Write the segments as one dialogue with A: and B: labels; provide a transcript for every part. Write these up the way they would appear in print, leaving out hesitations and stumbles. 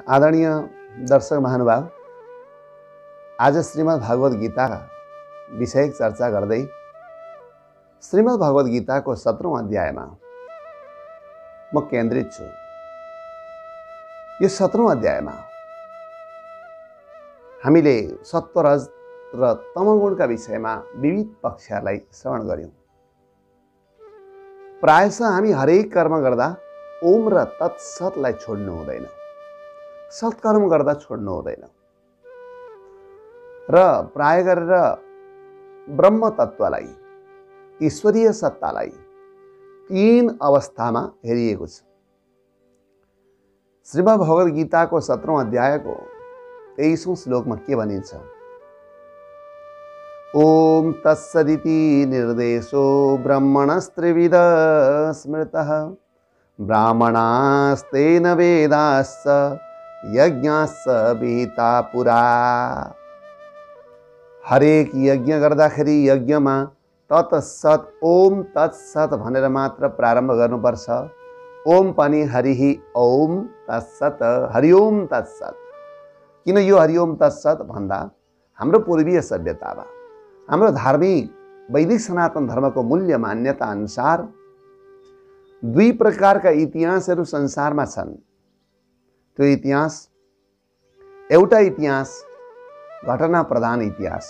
A: आदरणीय दर्शक महानुभाव, आज श्रीमद् भागवत गीता विषयक चर्चा गर्दै श्रीमद् भागवत गीताको 17औं अध्यायमा म केन्द्रित छु। यो 17औं अध्यायमा हामीले सत्वरज र तमोगुणका विषयमा विविध पक्षहरूलाई श्रवण गर्यौं। प्रायशः हामी हरेक कर्म गर्दा ओम र तत्सतलाई छोड्नु हुँदैन, सत्कर्म गर्दा छोड्नु हुँदैन र प्राय गरेर ब्रह्म तत्त्वलाई, ईश्वरीय सत्तालाई तीन अवस्थामा हेरिएको छ। श्रीमद् भगवत गीताको 17औं अध्यायको 23औं श्लोकमा के भनिन्छ? ओम तत्सदिति निर्देशो ब्रह्मणस्त्रिविध स्मृतः ब्राह्मणास्तेन वेदाश्च यज्ञाश्च विहिता पुरा। हरेक यज्ञ गर्दाखेरि यज्ञमा तत्सत ओम तत्सत भनेर मात्र प्रारम्भ गर्नुपर्छ। ओम पनि हरिहि ओम तत्सत, हरिओम तत्सत। किन यो हरिओम तत्सत भन्दा हाम्रो पूर्वीय सभ्यतामा, हाम्रो धार्मिक वैदिक सनातन धर्मको मूल्य मान्यता अनुसार दुई प्रकारका इतिहासहरू संसारमा छन्। त्यो इतिहास, एउटा इतिहास घटना प्रधान इतिहास।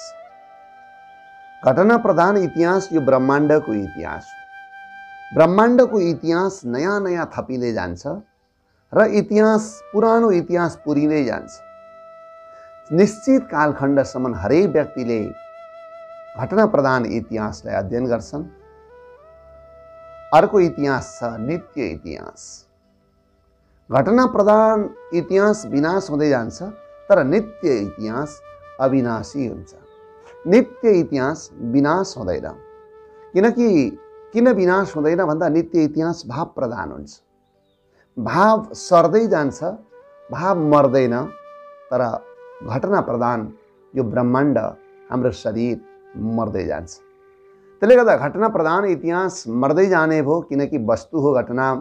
A: घटना प्रधान इतिहास यो ब्रह्माण्डको इतिहास हो। ब्रह्माण्डको इतिहास नयाँ नयाँ थपिँदै जान्छ र पुरानो इतिहास पुरिँदै जान्छ। निश्चित कालखण्डसम्म हरेक व्यक्तिले घटना प्रधान इतिहासलाई अध्ययन गर्छन्। अर्को इतिहास छ नित्य इतिहास। घटना प्रधान इतिहास विनाश हुँदै जान्छ, तर नित्य इतिहास अविनाशी हुन्छ। नित्य इतिहास विनाश हुँदैन। किन विनाश हुँदैन भन्दा नित्य इतिहास भाव प्रधान हुन्छ। भाव सर्दै जान्छ, भाव मर्दैन। तर घटना प्रधान यो ब्रह्माण्ड, हाम्रो शरीर मर्दै जान्छ। त्यसले गर्दा घटना प्रधान इतिहास मर्दै जाने भयो, किनकि वस्तु हो घटना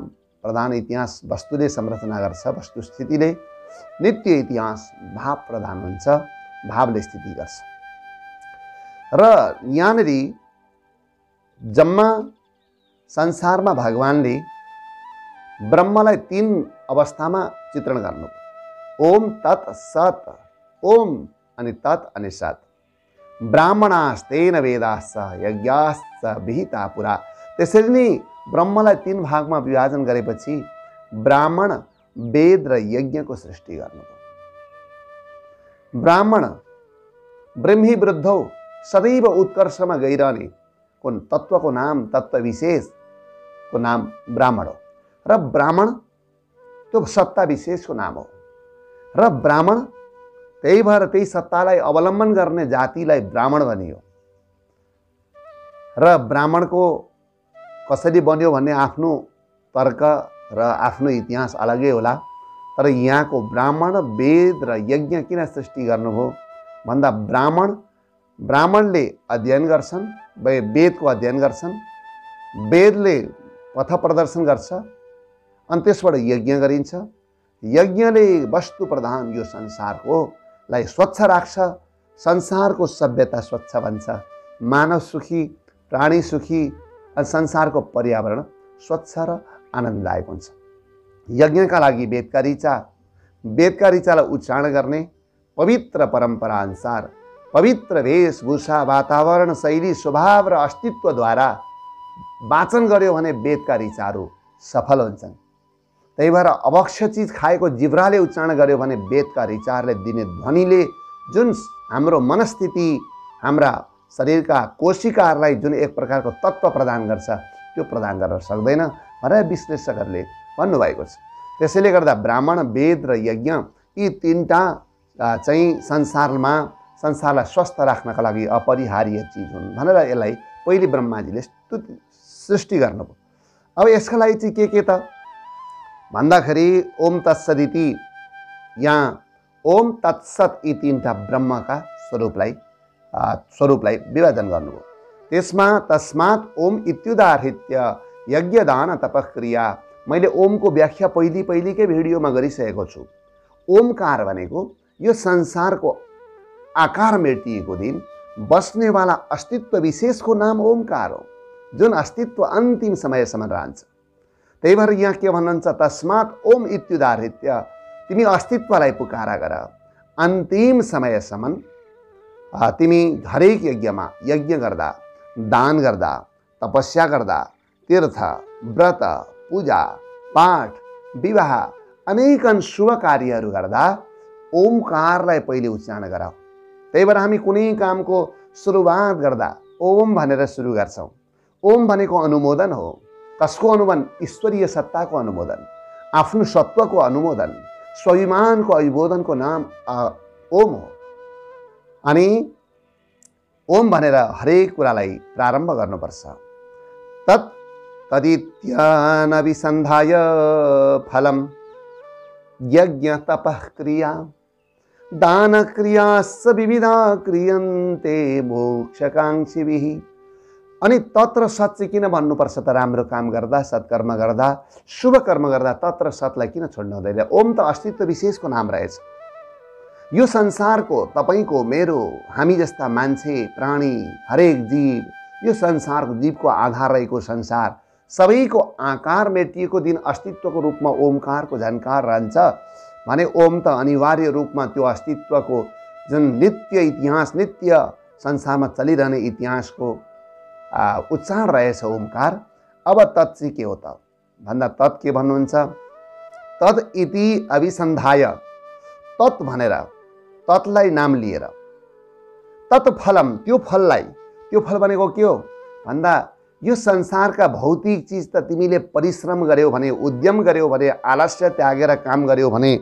A: प्रधान इतिहास। वस्तुले संरचना गर्छ, वस्तुस्थितिले। नित्य इतिहास भाव प्रधान हुन्छ, भावले स्थिति गर्छ। र यहाँनिर जम्मा संसारमा भगवानले ब्रह्मलाई तीन अवस्थामा चित्रण गर्नुभयो। ओम तत् सत, ओम अनि तत् अनि सत। ब्राह्मणास्तेन वेदाश्च यज्ञाश्च विहिता पुरा। त्यसरी नै ब्रह्मलाई तीन भागमा विभाजन गरेपछि ब्राह्मण, वेद र यज्ञको सृष्टि गर्नुभयो। ब्राह्मण ब्रह्मी वृद्धौ सदैव उत्कर्षमा गइरहने कुन तत्त्वको नाम, तत्त्व विशेषको नाम ब्राह्मण हो। र ब्राह्मण त्यो सत्ता विशेषको नाम हो। र ब्राह्मण त्यही भएर त्यही सत्तालाई अवलम्बन गर्ने जातिलाई ब्राह्मण भनियो। र ब्राह्मणको कसरी बन्यो भन्ने आफ्नो तर्क र आफ्नो इतिहास अलगै होला। तर यहाँको ब्राह्मण, वेद र यज्ञ किन सृष्टि गर्नुभयो भन्दा ब्राह्मणले अध्ययन गर्छन्, वेदको अध्ययन गर्छन्, वेदले पथ प्रदर्शन गर्छ, अनि त्यसबाट यज्ञ गरिन्छ। यज्ञले वस्तु प्रधान यो संसारकोलाई स्वच्छ राख्छ। संसारको सभ्यता स्वच्छ बन्छ, मानव सुखी, प्राणी सुखी, अनि संसारको पर्यावरण स्वच्छ र आनन्ददायक हुन्छ। यज्ञका लागि वेदका ऋचालाई उच्चारण गर्ने, पवित्र परम्परा अनुसार पवित्र वेशभूषा, वातावरण, शैली, स्वभाव र अस्तित्वद्वारा वाचन गर्यो भने वेदका ऋचाहरू सफल हुन्छन्। त्यही भएर अवक्ष्य चिज खाएको जिब्राले उच्चारण गर्यो भने वेदका ऋचाहरूले दिने ध्वनिले जुन हाम्रो मनस्थिति, हाम्रा शरीरका कोशिकाहरूलाई जुन एक प्रकारको तत्त्व प्रदान गर्छ, त्यो प्रदान गर्न सक्दैन भनेर विश्लेषकहरूले भन्नुभएको छ। त्यसैले गर्दा ब्राह्मण, वेद र यज्ञ यी तीनटा चाहिँ संसारलाई स्वस्थ राख्नका लागि अपरिहार्य चिज हुन् भनेर यसलाई पहिले ब्रह्माजीले सृष्टि गर्नुभयो। अब यसका लागि चाहिँ के त भन्दाखेरि ओम तत्सदिति, यहाँ ओम तत्सत यी तीनटा ब्रह्मका स्वरूपलाई विभाजन गर्नुभयो। त्यसमा तस्मात् ओम इत्युदाहृत्य यज्ञ दान तपक्रिया। मैले ओमको व्याख्या पहिलेकै भिडियोमा गरिसकेको छु। ओमकार भनेको यो संसारको आकार मेटिएको दिन बस्नेवाला अस्तित्व विशेषको नाम ओमकार हो, जुन अस्तित्व अन्तिम समयसम्म रहन्छ। त्यही भएर यहाँ के भन्नुहुन्छ, तस्मात् ओम इत्युदाहृत्य तिमी अस्तित्वलाई पुकारा गर, अन्तिम समयसम्म तिमी हरेक यज्ञमा यज्ञ गर्दा, दान गर्दा, तपस्या गर्दा, तीर्थ, व्रत, पूजा, पाठ, विवाह अनेकन शुभ कार्यहरू गर्दा ओमकारलाई पहिले उच्चारण गर। त्यही भएर हामी कुनै कामको सुरुवात गर्दा ओम भनेर सुरु गर्छौँ। ओम भनेको अनुमोदन हो। कसको अनुमोदन? ईश्वरीय सत्ताको अनुमोदन, आफ्नो सत्वको अनुमोदन, स्वाभिमानको अभिबोधनको नाम ओम हो। अनि ओम भनेर हरेक कुरालाई प्रारम्भ गर्नुपर्छ। तदित्यनभिसन्धाय फलम यज्ञ तपः क्रिया दान क्रियाश्च विविधा क्रियन्ते मोक्षकांक्षिभिः। अनि तत्र सत चाहिँ किन भन्नुपर्छ त? राम्रो काम गर्दा, सत्कर्म गर्दा, शुभ कर्म गर्दा तत्र सतलाई किन छोड्नु हुँदैन? ओम त अस्तित्व विशेषको नाम रहेछ। यो संसारको, तपाईको, मेरो, हामी जस्ता मान्छे, प्राणी, हरेक जीव, यो संसारको जीवको आधार रहेको संसार सबैको आकार मेटिएको दिन अस्तित्वको रूपमा ओमकारको झन्कार रहन्छ भने ओम त अनिवार्य रूपमा त्यो अस्तित्वको जुन नित्य इतिहास, नित्य संसारमा चलिरहने इतिहासको उच्चारण रहेछ ओमकार। अब तत् चाहिँ के हो त भन्दा तत् के भन्नुहुन्छ? तत् इति अभिसन्धाय, तत् भनेर तत्लाई नाम लिएर, तत् फलम त्यो फललाई, त्यो फल भनेको के हो भन्दा यो संसारका भौतिक चिज त तिमीले परिश्रम गर्यौ भने, उद्यम गर्यौ भने, आलस्य त्यागेर काम गर्यौ भने,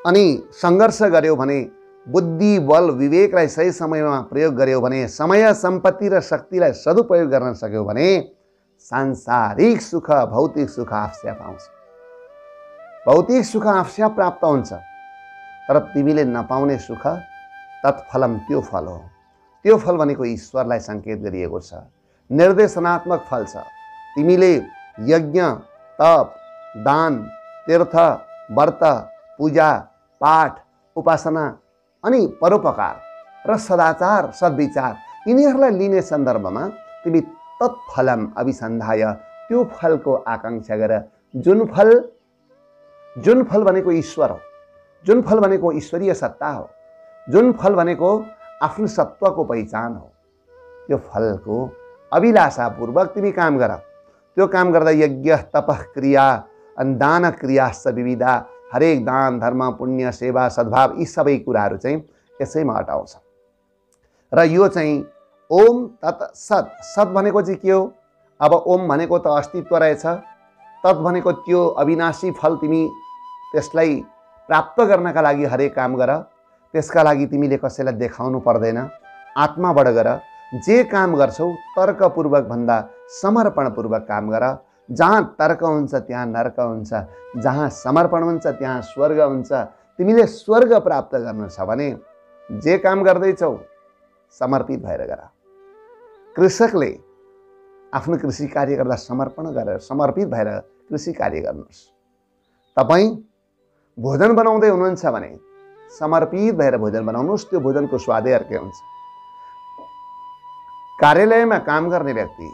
A: अनि सङ्घर्ष गर्यौ भने, बुद्धि बल विवेकलाई सही समयमा प्रयोग गर्यौ भने, समय सम्पत्ति र शक्तिलाई सदुपयोग गर्न सक्यौ भने सांसारिक सुख, भौतिक सुख आफस्या पाउँछ। भौतिक सुख आफस्या प्राप्त हुन्छ। तर तिमीले नपाउने सुख तत्फलम त्यो फल हो। त्यो फल भनेको ईश्वरलाई सङ्केत गरिएको छ, निर्देशनात्मक फल छ। तिमीले यज्ञ, तप, दान, तीर्थ, व्रत, पूजा, पाठ, उपासना अनि परोपकार र सदाचार, सद्विचार यिनीहरूलाई लिने सन्दर्भमा तिमी तत्फलम अभिसन्धाय त्यो फलको आकाङ्क्षा गर। जुन फल भनेको ईश्वर हो, जुन फल भनेको ईश्वरीय सत्ता हो, जुन फल भनेको आफ्नो सत्वको पहिचान हो, त्यो फलको अभिलाषापूर्वक तिमी काम गर। त्यो काम गर्दा यज्ञ, तपः क्रिया अनि दान क्रियाश्च विविधा, हरेक दान, धर्म, पुण्य, सेवा, सद्भाव यी सबै कुराहरू चाहिँ यसैमा अटाउँछ। र यो चाहिँ ओम तत् सत्। सत् भनेको चाहिँ के हो? अब ओम भनेको त अस्तित्व रहेछ, तत् भनेको त्यो अविनाशी फल, तिमी त्यसलाई प्राप्त गर्नका लागि हरेक काम गर। त्यसका लागि तिमीले कसैलाई देखाउनु पर्दैन, आत्माबाट गर। जे काम गर्छौ तर्कपूर्वक भन्दा समर्पणपूर्वक काम गर। जहाँ तर्क हुन्छ त्यहाँ नर्क हुन्छ, जहाँ समर्पण हुन्छ त्यहाँ स्वर्ग हुन्छ। तिमीले स्वर्ग प्राप्त गर्नु छ भने जे काम गर्दैछौ समर्पित भएर गर। कृषकले आफ्नो कृषि कार्य गर्दा समर्पण गरेर, समर्पित भएर कृषि कार्य गर्नुहोस्। तपाईँ भोजन बनाउँदै हुनुहुन्छ भने समर्पित भएर भोजन बनाउनुहोस्, त्यो भोजनको स्वादै अर्कै हुन्छ। कार्यालयमा काम गर्ने व्यक्ति,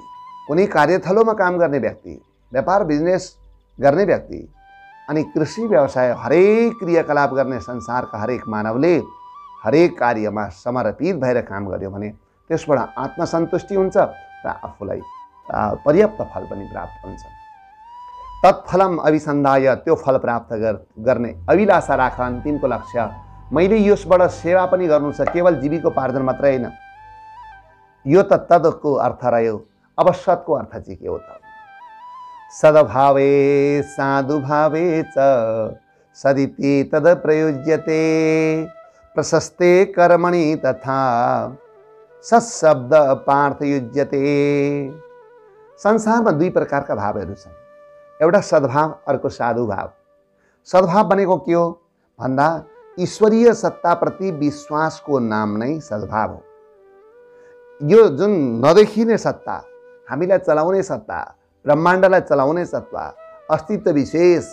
A: कुनै कार्यथलोमा काम गर्ने व्यक्ति, व्यापार बिजनेस गर्ने व्यक्ति अनि कृषि व्यवसाय हरेक क्रियाकलाप गर्ने संसारका हरेक मानवले हरेक कार्यमा समर्पित भएर काम गर्यो भने त्यसबाट आत्मसन्तुष्टि हुन्छ र आफूलाई पर्याप्त फल पनि प्राप्त हुन्छ। तत्फलम अभिसन्धाय, त्यो फल प्राप्त गर्ने अभिलाषा राख। अन्तिमको लक्ष्य मैले यसबाट सेवा पनि गर्नु छ, केवल जीविकोपार्जन मात्रै होइन। यो त तदको अर्थ रह्यो। अब सतको अर्थ चाहिँ के हो त? सद्भावे साधुभावे च सदिति तद प्रयुज्यते प्रशस्ते कर्मणि तथा सत्शब्द पार्थ युज्यते। संसारमा दुई प्रकारका भावहरू छन्, एउटा सद्भाव, अर्को साधुभाव। सद्भाव भनेको के हो भन्दा ईश्वरीय सत्ताप्रति विश्वासको नाम नै सद्भाव हो। यो जुन नदेखिने सत्ता, हामीलाई चलाउने सत्ता, ब्रह्माण्डलाई चलाउने सत्ता, अस्तित्व विशेष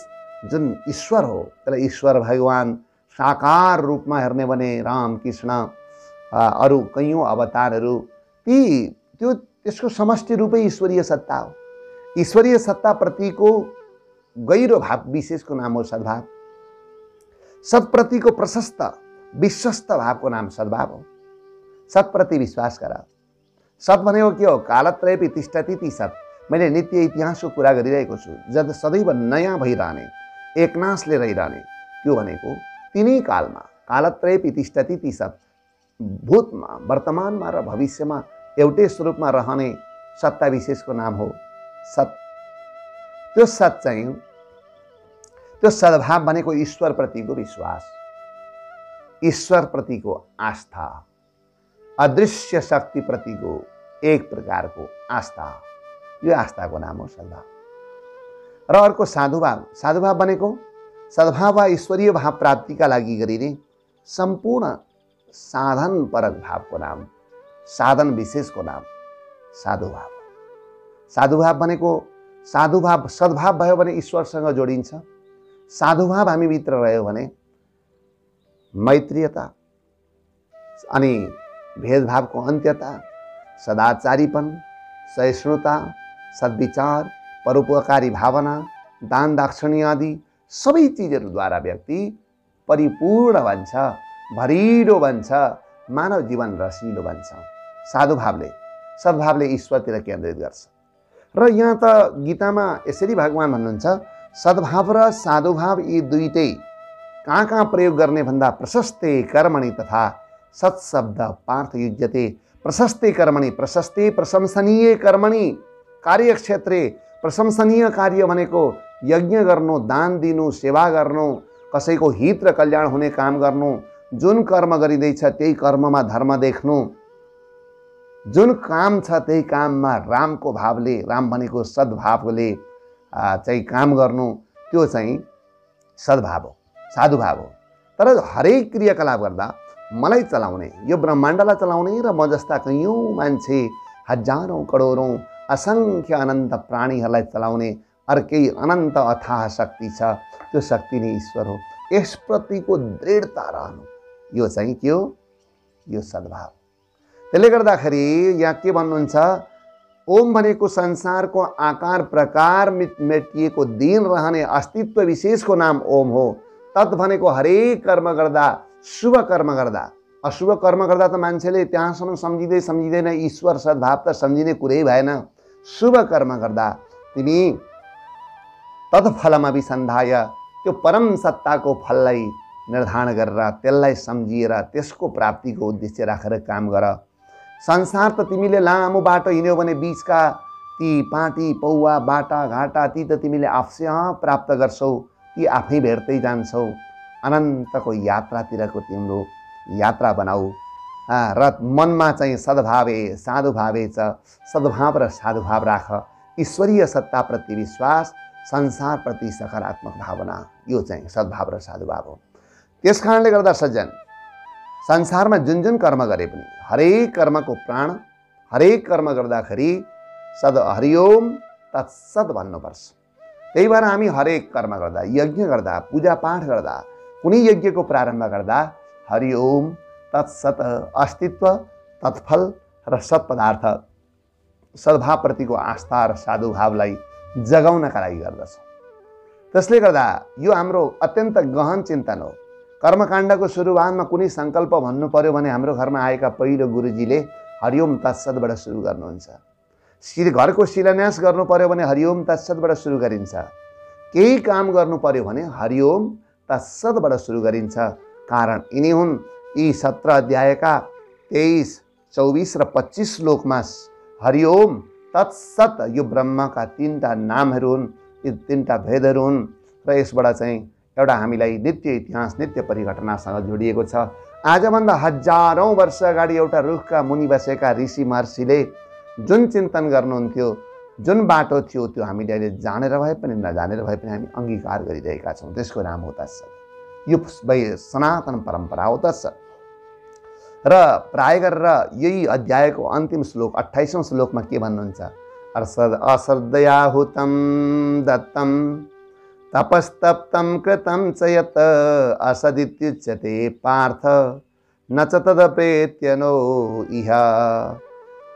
A: जुन ईश्वर हो, त्यसलाई ईश्वर भगवान साकार रूपमा हेर्ने भने राम कृष्ण अरू कैयौँ अवतारहरू त्यसको समष्टि रूपै ईश्वरीय सत्ता हो। ईश्वरीय सत्ताप्रतिको गहिरो भाव विशेषको नाम हो सद्भाव। सत्प्रतिको प्रशस्त विश्वस्त भावको नाम सद्भाव हो। सत्प्रति विश्वास गर। सत् भनेको के हो? कालत्रयपि तिष्ठति ती सत्। मैले नित्य इतिहासको कुरा गरिरहेको छु, जब सदैव नयाँ भइरहने, एकनासले रहिरहने, त्यो भनेको तिनै कालमा कालत्रयपि तिष्ठति ती सत्। भूतमा, वर्तमानमा र भविष्यमा एउटै स्वरूपमा रहने सत्ता विशेषको नाम हो सत्। त्यो सत् चाहिँ, त्यो सद्भाव भनेको ईश्वरप्रतिको विश्वास, ईश्वरप्रतिको आस्था, अदृश्य शक्तिप्रतिको एक प्रकारको आस्था, यो आस्थाको नाम हो सद्भाव। र अर्को साधुभाव। साधुभाव भनेको सद्भाव वा ईश्वरीय भाव प्राप्तिका लागि गरिने सम्पूर्ण साधनपरक भावको नाम, साधन विशेषको नाम साधुभाव। साधुभाव भनेको साधुभाव, सद्भाव भयो भने ईश्वरसँग जोडिन्छ। साधुभाव हामीभित्र रह्यो भने मैत्रीयता अनि भेदभावको अन्त्यता, सदाचारीपन, सहिष्णुता, सद्विचार, परोपकारी भावना, दान दक्षिणा आदि सबै चिजहरूद्वारा व्यक्ति परिपूर्ण बन्छ, भरिलो बन्छ, मानव जीवन रसिलो बन्छ। साधुभावले, सद्भावले ईश्वरतिर केन्द्रित गर्छ। र यहाँ त गीतामा यसरी भगवान भन्नुहुन्छ, सद्भाव र साधुभाव यी दुईटै कहाँ प्रयोग गर्ने भन्दा प्रशस्ते कर्मणि तथा सत्शब्द पार्थ युज्यते। प्रशस्ते कर्मणि, प्रशस्ते प्रशंसनीय कर्मणि, कार्यक्षेत्रे प्रशंसनीय कार्य भनेको यज्ञ गर्नु, दान दिनु, सेवा गर्नु, कसैको हित र कल्याण हुने काम गर्नु, जुन कर्म गरिँदैछ त्यही कर्ममा धर्म देख्नु, जुन काम छ त्यही काममा रामको भावले, राम भनेको सद्भावले चाहिँ काम गर्नु, त्यो चाहिँ सद्भाव हो, साधुभाव हो। तर हरेक क्रियाकलाप गर्दा मलाई चलाउने, यो ब्रह्माण्डलाई चलाउने र म जस्ता कैयौँ मान्छे, हजारौँ करोडौँ असङ्ख्य अनन्त प्राणीहरूलाई चलाउने अर्कै अनन्त अथाह शक्ति छ, त्यो शक्ति नै ईश्वर हो। यसप्रतिको दृढता रहनु, यो चाहिँ के हो? यो सद्भाव। त्यसले गर्दाखेरि यहाँ के भन्नुहुन्छ? ओम भनेको संसारको आकार प्रकार मेटिएको दिन रहने अस्तित्व विशेषको नाम ओम हो। तत् भनेको हरेक कर्म गर्दा, शुभ कर्म गर्दा, अशुभ कर्म गर्दा त मान्छेले त्यहाँसम्म सम्झिँदैन, ईश्वर सद्भाव त सम्झिने कुरै भएन। शुभ कर्म गर्दा तिमी तत्फलमा विसन्धाय, त्यो परम सत्ताको फललाई निर्धारण गरेर, त्यसलाई सम्झिएर, त्यसको प्राप्तिको उद्देश्य राखेर काम गर। संसार त तिमीले लामो बाटो हिँड्यौ भने बीचका ती पाटी पौवा बाटा घाटा ती त तिमीले आफै प्राप्त गर्छौ, ती आफै भेट्दै जान्छौ। अनन्तको यात्रातिरको तिम्रो यात्रा बनाऊ र मनमा चाहिँ सद्भावे साधुभावे च, सद्भाव र साधुभाव राख। ईश्वरीय सत्ताप्रति विश्वास, संसारप्रति सकारात्मक भावना, यो चाहिँ सद्भाव र साधुभाव हो। त्यस कारणले गर्दा सज्जन, संसारमा जुन जुन कर्म गरे पनि हरेक कर्मको प्राण, हरेक कर्म गर्दाखेरि सद हरिओम तत्सत भन्नुपर्छ। त्यही भएर हामी हरेक कर्म गर्दा, यज्ञ गर्दा, पूजापाठ गर्दा, कुनै यज्ञको प्रारम्भ गर्दा हरिओम तत्सत, अस्तित्व, तत्फल र सत्पदार्थ, सद्भावप्रतिको आस्था र साधुभावलाई जगाउनका लागि गर्दछौँ। त्यसले गर्दा यो हाम्रो अत्यन्त गहन चिन्तन हो। कर्मकाण्डको सुरुवातमा कुनै सङ्कल्प भन्नु पर्यो भने हाम्रो घरमा आएका पहिलो गुरुजीले हरिओम तत्सतबाट सुरु गर्नुहुन्छ। घरको शिलान्यास गर्नु पर्यो भने हरिओम तत्सतबाट सुरु गरिन्छ। केही काम गर्नु पर्यो भने हरिओम तत्सतबाट सुरु गरिन्छ। कारण यिनी हुन् यी 17 अध्यायका 23, 24 र 25 श्लोकमा हरिओम तत्सत यो ब्रह्मका 3टा नामहरू हुन्, यी 3टा भेदहरू हुन् र यसबाट चाहिँ एउटा हामीलाई नित्य इतिहास, नित्य परिघटनासँग जोडिएको छ। आजभन्दा हजारौँ वर्ष अगाडि एउटा रुखका मुनि बसेका ऋषि महर्षिले जुन चिन्तन गर्नुहुन्थ्यो, जुन बाटो थियो, त्यो हामीले अहिले जानेर भए पनि नजानेर भए पनि हामी अङ्गीकार गरिरहेका छौँ। त्यसको नाम हो तत्सत। यो सनातन परम्परा हो तत्सत। र प्राय गरेर यही अध्यायको अन्तिम श्लोक 28औं श्लोकमा के भन्नुहुन्छ? असर्दयाहुतं दत्तं तपस्तप्तं कृतं च यत् असदित्युच्यते पार्थ न च तदप्रेत्यनो इह।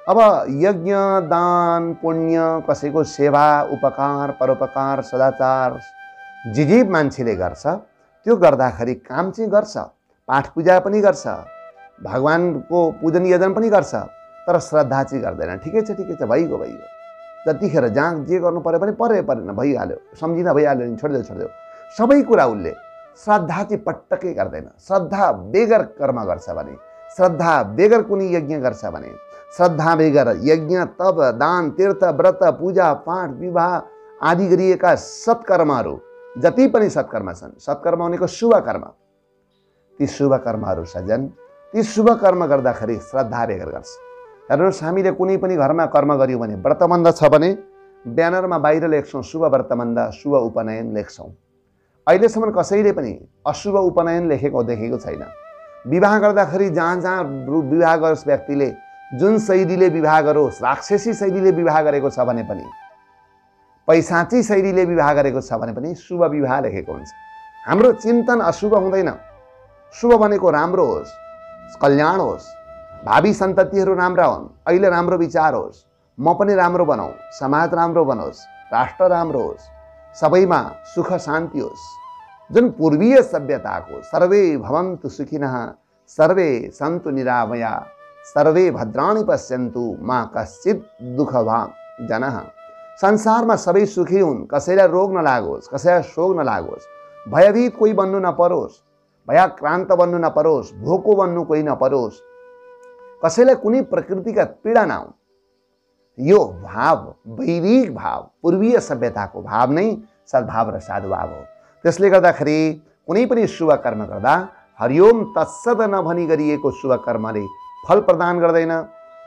A: अब यज्ञ दान पुण्य कसैको सेवा उपकार परोपकार सदाचार जे मान्छेले गर्छ त्यो गर्दाखेरि काम चाहिँ गर्छ, पाठ पूजा पनि गर्छ, भगवानको पूजन यजन पनि गर्छ, तर श्रद्धा चाहिँ गर्दैन। ठिकै छ भइगयो जतिखेर जहाँ जे गर्नु पर्यो भने परेन भइहाल्यो, सम्झिँदा भइहाल्यो नि छोडिदेऊ सबै कुरा उसले श्रद्धा चाहिँ पटक्कै गर्दैन। श्रद्धा बेगर कर्म गर्छ भने, श्रद्धा बेगर कुनै यज्ञ गर्छ भने, श्रद्धा बेगर यज्ञ तप दान तीर्थ व्रत पूजा पाठ विवाह आदि गरिएका सत्कर्महरू जति पनि सत्कर्म छन्, सत्कर्म भनेको शुभ कर्म, ती शुभ कर्महरू सजन ती शुभ कर्म गर्दाखेरि श्रद्धा बेगर गर्छ। हेर्नुहोस्, हामीले कुनै पनि घरमा कर्म गर्यौँ भने व्रतबन्ध छ भने ब्यानरमा बाहिर लेख्छौँ शुभ व्रतबन्ध शुभ उपनयन लेख्छौँ। अहिलेसम्म कसैले पनि अशुभ उपनयन लेखेको देखेको छैन। विवाह गर्दाखेरि जहाँ जहाँ विवाह गरोस् व्यक्तिले जुन शैलीले विवाह गरोस्, राक्षसी शैलीले विवाह गरेको छ भने पनि, पैसाची शैलीले विवाह गरेको छ भने पनि शुभ विवाह लेखेको हुन्छ। हाम्रो चिन्तन अशुभ हुँदैन। शुभ भनेको राम्रो होस्, कल्याण होस्, भावी सन्ततिहरू राम्रा हुन्, अहिले राम्रो विचार होस्, म पनि राम्रो बनाऊँ, समाज राम्रो बनोस्, राष्ट्र राम्रो होस्, सबैमा सुख शान्ति होस्। जुन पूर्वीय सभ्यताको सर्वे भवन्तु सुखिनः सर्वे सन्तु निरामया सर्वे भद्राणि पश्यन्तु मा कश्चित् दुःखभाग् जनः। संसारमा सबै सुखी हुन्, कसैलाई रोग नलागोस्, कसैलाई शोक नलागोस्, भयभीत कोही बन्नु नपरोस्, भयाक्रान्त बन्नु नपरोस्, भोको बन्नु कोही नपरोस्, कसैलाई कुनै प्रकृतिका पीडा नआउन्। यो भाव वैदिक भाव पूर्वीय सभ्यताको भाव नै सद्भाव र साधुभाव हो। त्यसले गर्दाखेरि कुनै पनि शुभ कर्म गर्दा हरिओम तत्सद नभनी गरिएको शुभ कर्मले फल प्रदान गर्दैन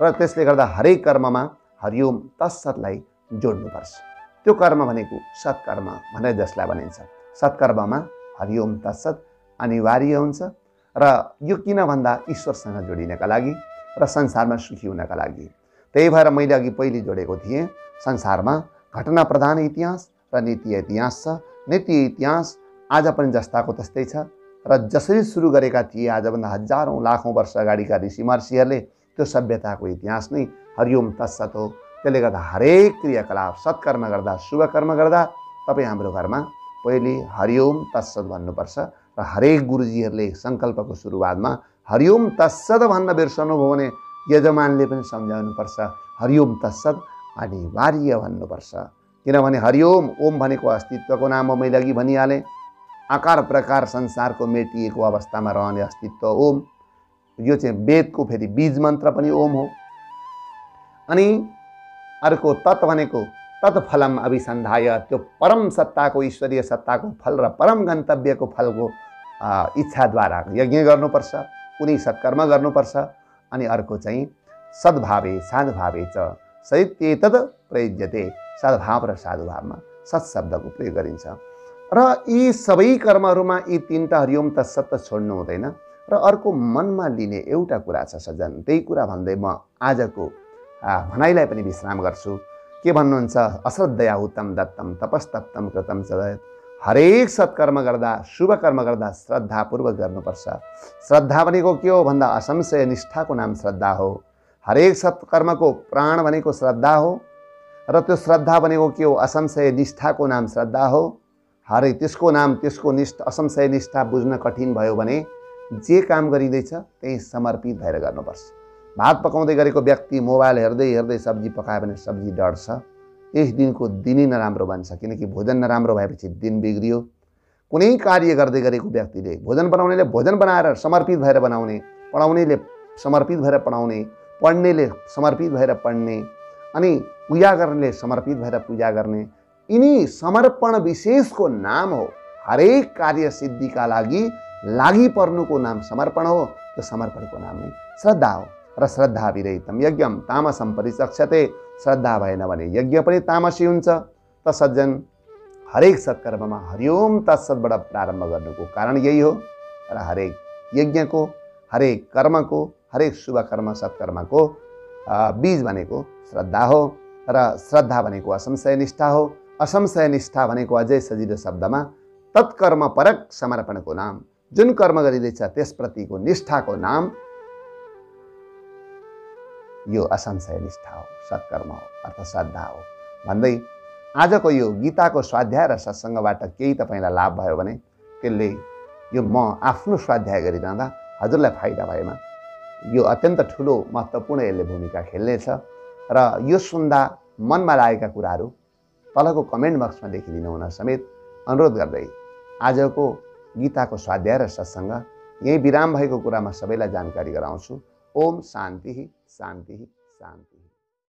A: र त्यसले गर्दा हरेक कर्ममा हरिओम तत्सदलाई जोड्नुपर्छ। त्यो कर्म भनेको सत्कर्म भनेर जसलाई भनिन्छ, सत्कर्ममा हरिओम तत्सद अनिवार्य हुन्छ। र यो किन भन्दा ईश्वरसँग जोडिनका लागि र संसारमा सुखी हुनका लागि। त्यही भएर मैले अघि पहिले जोडेको थिएँ, संसारमा घटना प्रधान इतिहास र नीति इतिहास छ। नीति इतिहास आज पनि जस्ताको तस्तै छ र जसरी सुरु गरेका थिए आजभन्दा हजारौँ लाखौँ वर्ष अगाडिका ऋषि महर्षिहरूले त्यो सभ्यताको इतिहास नै हरिओम तत्सत हो। त्यसले गर्दा हरेक क्रियाकलाप सत्कर्म गर्दा शुभ कर्म गर्दा तपाईँ हाम्रो घरमा पहिले हरिओम तत्सत भन्नुपर्छ र हरेक गुरुजीहरूले सङ्कल्पको सुरुवातमा हरिओम तत्सत भन्न बिर्सनुभयो भने यजमानले पनि सम्झाउनुपर्छ हरिओम तत्सत अनिवार्य भन्नुपर्छ। किनभने हरिओम ओम भनेको अस्तित्वको नाम हो, मैले अघि भनिहालेँ। आकार प्रकार संसारको मेटिएको अवस्थामा रहने अस्तित्व ओम। यो चाहिँ वेदको फेरि बीज मन्त्र पनि ओम हो। अनि अर्को तत् भनेको तत्फलम अभिसन्धाय, त्यो परम सत्ताको ईश्वरीय सत्ताको फल र परम गन्तव्यको फलको इच्छाद्वारा यज्ञ गर्नुपर्छ, कुनै सत्कर्म गर्नुपर्छ। अनि अर्को चाहिँ सद्भावे साधुभावे च सैत्येतद् प्रयुज्यते, सद्भाव र साधुभावमा सत् शब्दको प्रयोग गरिन्छ। र यी सबै कर्महरूमा यी तीनटा हरिओम तत्सत छोड्नु हुँदैन। र अर्को मनमा लिने एउटा कुरा छ सज्जन, त्यही कुरा भन्दै म आजको भनाइलाई पनि विश्राम गर्छु। के भन्नुहुन्छ? अश्रद्धया हुतम दत्तम तपस्तप्तम कृतम च। हरेक सत्कर्म गर्दा शुभ कर्म गर्दा श्रद्धापूर्वक गर्नुपर्छ। श्रद्धा भनेको के हो भन्दा असंशय निष्ठाको नाम श्रद्धा हो। हरेक सत्कर्मको प्राण भनेको श्रद्धा हो र त्यो श्रद्धा भनेको के हो? असंशय निष्ठाको नाम श्रद्धा हो। हरेक त्यसको नाम त्यसको असंशय निष्ठा बुझ्न कठिन भयो भने जे काम गरिँदैछ त्यही समर्पित भएर गर्नुपर्छ। भात पकाउँदै गरेको व्यक्ति मोबाइल हेर्दै हेर्दै सब्जी पकायो भने सब्जी डढ्छ, यस दिनको दिनै नराम्रो बन्छ, किनकि भोजन नराम्रो भएपछि दिन बिग्रियो। कुनै कार्य गर्दै गरेको व्यक्तिले भोजन बनाउनेले भोजन बनाएर समर्पित भएर बनाउने, पढाउनेले समर्पित भएर पढाउने, पढ्नेले समर्पित भएर पढ्ने, अनि पूजा गर्नेले समर्पित भएर पूजा गर्ने, यिनी समर्पण विशेषको नाम हो। हरेक कार्य सिद्धिका लागि पर्नुको नाम समर्पण हो। त्यो समर्पणको नाम नै श्रद्धा हो। र श्रद्धा विरहितम यज्ञम तामसम परिचक्षते, श्रद्धा भएन भने यज्ञ पनि तामसी हुन्छ। त सज्जन, हरेक सत्कर्ममा हरिओम तत्सतबाट प्रारम्भ गर्नुको कारण यही हो। र हरेक यज्ञको, हरेक कर्मको, हरेक शुभ कर्म सत्कर्मको बीज भनेको श्रद्धा हो। र श्रद्धा भनेको असंशय निष्ठा हो। असंशय निष्ठा भनेको अझै सजिलो शब्दमा तत्कर्मपरक समर्पणको नाम, जुन कर्म गरिँदैछ त्यसप्रतिको निष्ठाको नाम यो असंशय निष्ठा हो, सत्कर्म हो, अर्थात् श्रद्धा हो भन्दै आजको यो गीताको स्वाध्याय र सत्सङ्गबाट केही तपाईँलाई लाभ भयो भने त्यसले यो म आफ्नो स्वाध्याय गरिरहँदा हजुरलाई फाइदा भएमा यो अत्यन्त ठुलो महत्त्वपूर्ण यसले भूमिका खेल्नेछ। र यो सुन्दा मनमा लागेका कुराहरू तलको कमेन्ट बक्समा लेखिदिनु हुन समेत अनुरोध गर्दै आजको गीताको स्वाध्याय र सत्सङ्ग यही विराम भएको कुरामा सबैलाई जानकारी गराउँछु। ओम शान्ति शान्ति शान्ति।